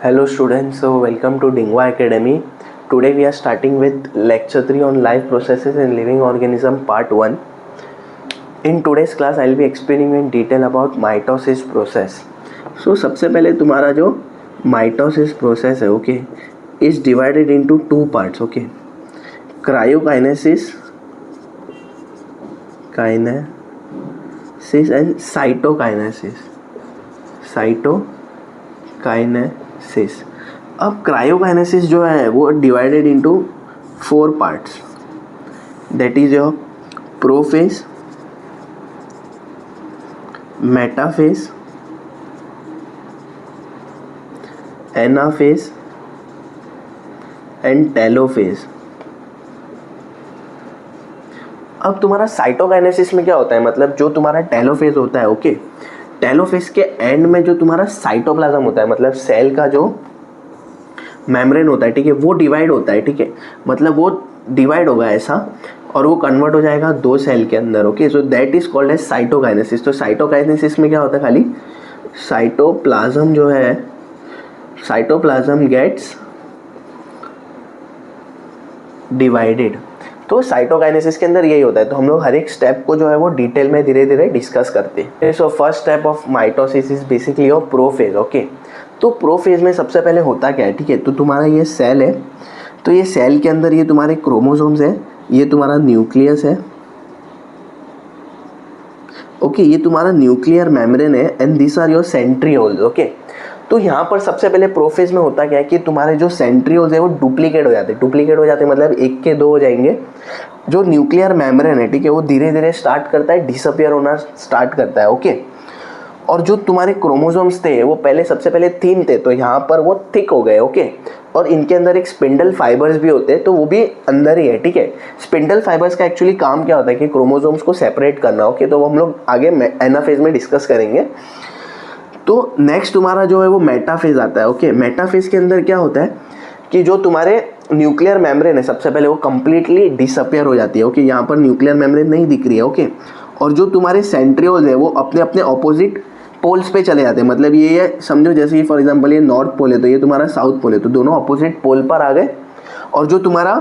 Hello students, so welcome to Dingwa Academy. Today we are starting with lecture 3 on life processes in living organism part 1. In today's class I will be explaining in detail about mitosis process. So सबसे पहले तुम्हारा जो mitosis process है okay is divided into two parts okay. Cryokinesis and cytokinesis. अब क्रायोकाइनेसिस जो है वो divided into 4 parts, that is your prophase, metaphase, anaphase and telophase. अब तुम्हारा साइटोकाइनेसिस में क्या होता है, मतलब जो तुम्हारा टेलोफेज होता है ओके, टेलोफेज के एंड में जो तुम्हारा साइटोप्लाज्म होता है, मतलब सेल का जो मेम्ब्रेन होता है ठीक है, वो डिवाइड होता है ठीक है, मतलब वो डिवाइड होगा ऐसा और वो कन्वर्ट हो जाएगा 2 सेल के अंदर okay. So that is called as cytokinesis. तो साइटोकाइनेसिस में क्या होता है, खाली साइटोप्लाज्म जो है, साइटोप्लाज्म गेट्स डिवाइडेड. तो साइटोकाइनेसिस के अंदर यही होता है. तो हम लोग हर एक स्टेप को जो है वो डिटेल में धीरे धीरे डिस्कस करते हैं. So first step of mitosis is basically your prophase okay. तो प्रोफेज में सबसे पहले होता क्या है ठीक है, तो तुम्हारा ये सेल है, तो ये सेल के अंदर ये तुम्हारे क्रोमोसोम्स है, ये तुम्हारा न्यूक्लियस है ओके, ये तुम्हारा न्यूक्लियर मेम्ब्रेन है and this are your centrioles okay. तो यहाँ पर सबसे पहले प्रोफेज में होता क्या है कि तुम्हारे जो सेंट्रियोल्स है वो डुप्लीकेट हो जाते हैं, मतलब 1 के 2 हो जाएंगे. जो न्यूक्लियर मेम्ब्रेन है ठीक है, वो धीरे धीरे स्टार्ट करता है, डिसअपियर होना स्टार्ट करता है ओके. और जो तुम्हारे क्रोमोसोम्स थे वो सबसे पहले थिन थे, तो यहाँ पर वो थिक हो गए ओके. और इनके अंदर एक स्पिंडल फाइबर्स भी होते हैं, तो वो भी अंदर ही है ठीक है. स्पिंडल फाइबर्स का एक्चुअली काम क्या होता है कि क्रोमोसोम्स को सेपरेट करना ओके, तो वो हम लोग आगे एनाफेज में डिस्कस करेंगे. तो नेक्स्ट तुम्हारा जो है वो मेटाफेज आता है ओके. मेटाफेज के अंदर क्या होता है कि जो तुम्हारे न्यूक्लियर मेम्ब्रेन है सबसे पहले वो कंप्लीटली डिसअपियर हो जाती है ओके. यहाँ पर न्यूक्लियर मेम्ब्रेन नहीं दिख रही है ओके. और जो तुम्हारे सेंट्रियोल्स है वो अपने अपने ऑपोजिट पोल्स पे चले जाते हैं, मतलब ये समझो जैसे कि फॉर एग्जांपल ये नॉर्थ पोल है तो ये तुम्हारा साउथ पोल है, तो दोनों अपोजिट पोल पर आ गए. और जो तुम्हारा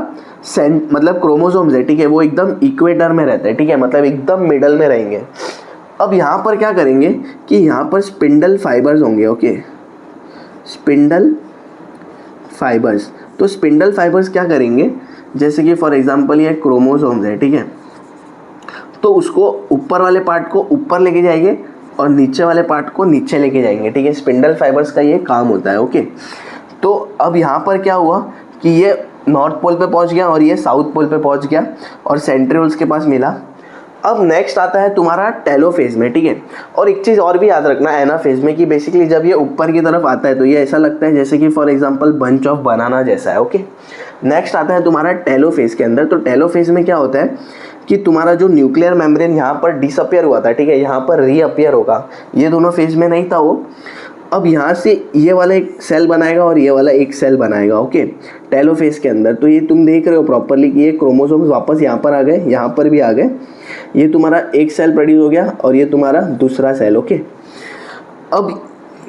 मतलब क्रोमोसोम्स है ठीक है, वो एकदम इक्वेटर में रहता है ठीक है, मतलब एकदम मिडल में रहेंगे. अब यहाँ पर क्या करेंगे कि यहाँ पर स्पिंडल फाइबर्स होंगे ओके, स्पिंडल फाइबर्स. तो स्पिंडल फाइबर्स क्या करेंगे, जैसे कि फॉर एग्जांपल ये क्रोमोसोम्स है ठीक है, तो उसको ऊपर वाले पार्ट को ऊपर लेके जाएंगे और नीचे वाले पार्ट को नीचे लेके जाएंगे ठीक है. स्पिंडल फाइबर्स का ये काम होता है ओके. तो अब यहाँ पर क्या हुआ कि ये नॉर्थ पोल पे पहुँच गया और ये साउथ पोल पे पहुँच गया और सेंट्रियोल्स के पास मिला. अब नेक्स्ट आता है तुम्हारा टेलोफेज में ठीक है. और एक चीज़ और भी याद रखना एनाफेज में कि बेसिकली जब ये ऊपर की तरफ आता है तो ये ऐसा लगता है जैसे कि फॉर एग्जांपल बंच ऑफ बनाना जैसा है ओके. नेक्स्ट आता है तुम्हारा टेलोफेज के अंदर. तो टेलोफेज में क्या होता है कि तुम्हारा जो न्यूक्लियर मेम्ब्रेन यहाँ पर डिसअपियर हुआ था ठीक है, यहाँ पर रीअपियर होगा. ये दोनों फेज में नहीं था वो. अब यहाँ से ये वाला एक सेल बनाएगा और ये वाला एक सेल बनाएगा ओके टेलोफेज के अंदर. तो ये तुम देख रहे हो प्रॉपरली कि ये क्रोमोसोम्स वापस यहाँ पर आ गए, यहाँ पर भी आ गए. ये तुम्हारा एक सेल प्रोड्यूस हो गया और ये तुम्हारा दूसरा सेल ओके. अब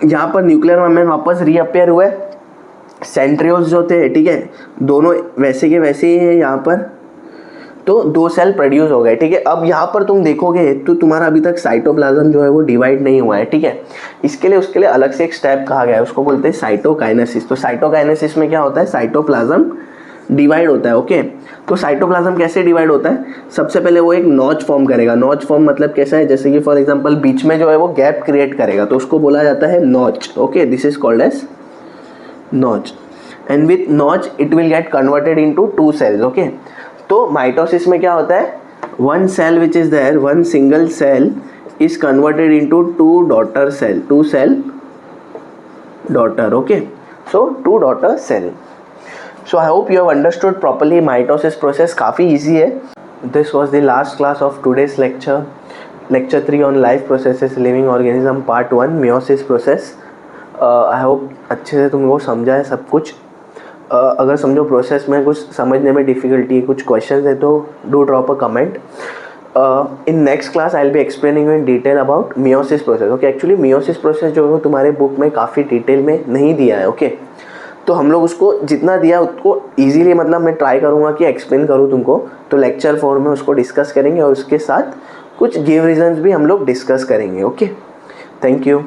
यहाँ पर न्यूक्लियर मेम्ब्रेन वापस रीअपियर हुए, सेंट्रियोल्स जो थे ठीक है दोनों वैसे के वैसे ही है यहाँ पर, तो 2 सेल प्रोड्यूस हो गए ठीक है. अब यहाँ पर तुम देखोगे तो तुम्हारा अभी तक साइटोप्लाज्म जो है वो डिवाइड नहीं हुआ है ठीक है. उसके लिए अलग से एक स्टेप कहा गया है, उसको बोलते हैं साइटोकाइनेसिस. तो साइटोकाइनेसिस में क्या होता है, साइटोप्लाज्म डिवाइड होता है ओके. तो साइटोप्लाज्म कैसे डिवाइड होता है, सबसे पहले वो एक नॉच फॉर्म करेगा. नॉच फॉर्म मतलब कैसा है, जैसे कि फॉर एग्जांपल बीच में जो है वो गैप क्रिएट करेगा, तो उसको बोला जाता है notch okay. This is called as notch and with notch it will get converted into 2 cells okay. तो माइटोसिस में क्या होता है, 1 cell which is there, 1 single cell is converted into 2 daughter cell, 2 cell daughter okay. So 2 daughter cell. So I hope you have understood properly mitosis process. काफ़ी easy है. This was the last class of today's lecture. Lecture 3 on life processes living organism part 1 meiosis process. I hope अच्छे से तुमको समझा है सब कुछ. अगर समझो प्रोसेस में कुछ समझने में डिफ़िकल्टी है, कुछ क्वेश्चन है तो do drop a comment. In next class I will be explaining in detail about meiosis process. Okay, actually meiosis process जो है वो तुम्हारे बुक में काफ़ी डिटेल में नहीं दिया है। ओके, तो हम लोग उसको जितना दिया उसको ईजिली मतलब मैं ट्राई करूँगा कि एक्सप्लेन करूँ तुमको, तो लेक्चर फॉर्म में उसको डिस्कस करेंगे और उसके साथ कुछ गिव रीजंस भी हम लोग डिस्कस करेंगे। Okay, thank you.